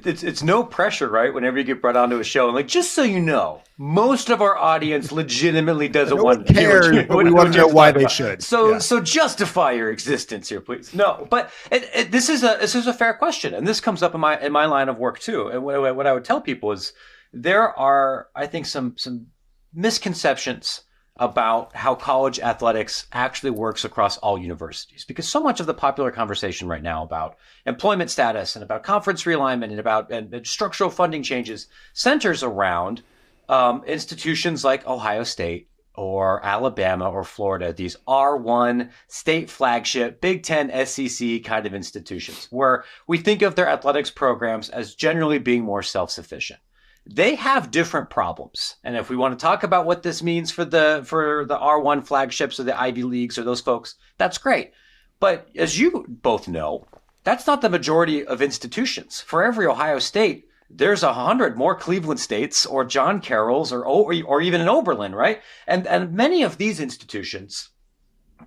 It's no pressure, right? Whenever you get brought onto a show, and like, just so you know, most of our audience legitimately doesn't No want one to hear cares, but we want to know why they should. So justify your existence here, please. No, but this is a fair question, and this comes up in my line of work too. And what I would tell people is there are, I think, some misconceptions about how college athletics actually works across all universities, because so much of the popular conversation right now about employment status and about conference realignment and about and structural funding changes centers around institutions like Ohio State or Alabama or Florida, these R1 state flagship Big Ten SEC kind of institutions where we think of their athletics programs as generally being more self-sufficient. They have different problems. And if we want to talk about what this means for the R1 flagships or the Ivy Leagues or those folks, that's great. But as you both know, that's not the majority of institutions. For every Ohio State, there's 100 more Cleveland States or John Carroll's or even an Oberlin, right? And many of these institutions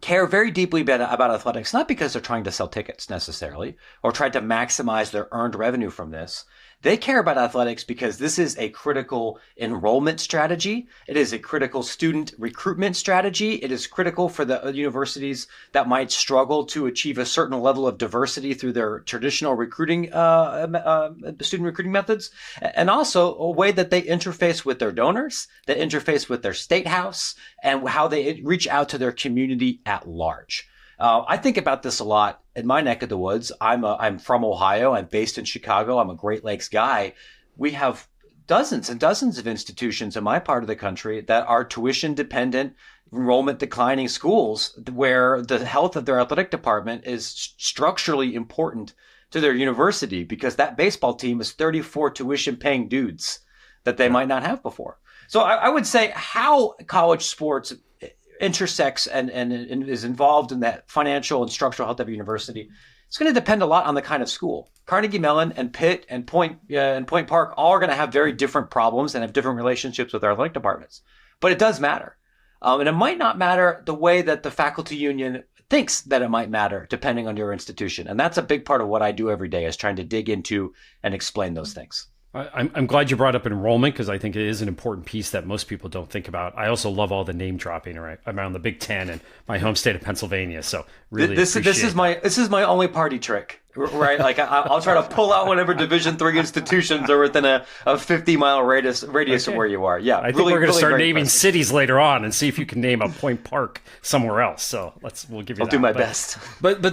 care very deeply about athletics, not because they're trying to sell tickets necessarily or trying to maximize their earned revenue from this. They care about athletics because this is a critical enrollment strategy. It is a critical student recruitment strategy. It is critical for the universities that might struggle to achieve a certain level of diversity through their traditional recruiting, student recruiting methods, and also a way that they interface with their donors, that interface with their state house, and how they reach out to their community at large. I think about this a lot in my neck of the woods. I'm from Ohio. I'm based in Chicago. I'm a Great Lakes guy. We have dozens and dozens of institutions in my part of the country that are tuition dependent, enrollment declining schools where the health of their athletic department is structurally important to their university because that baseball team is 34 tuition paying dudes that they might not have before. So I would say how college sports intersects and is involved in that financial and structural health of a university, it's going to depend a lot on the kind of school. Carnegie Mellon and Pitt and Point Park all are going to have very different problems and have different relationships with our athletic departments. But it does matter. And it might not matter the way that the faculty union thinks that it might matter, depending on your institution. And that's a big part of what I do every day, is trying to dig into and explain those things. I'm glad you brought up enrollment because I think it is an important piece that most people don't think about. I also love all the name dropping around the Big Ten and my home state of Pennsylvania. So really, this is my only party trick, right? Like I'll try to pull out whatever Division III institutions are within a 50-mile radius of where you are. Yeah, I think we're going to start naming cities later on and see if you can name a Point Park somewhere else. So we'll give you. I'll do my best. But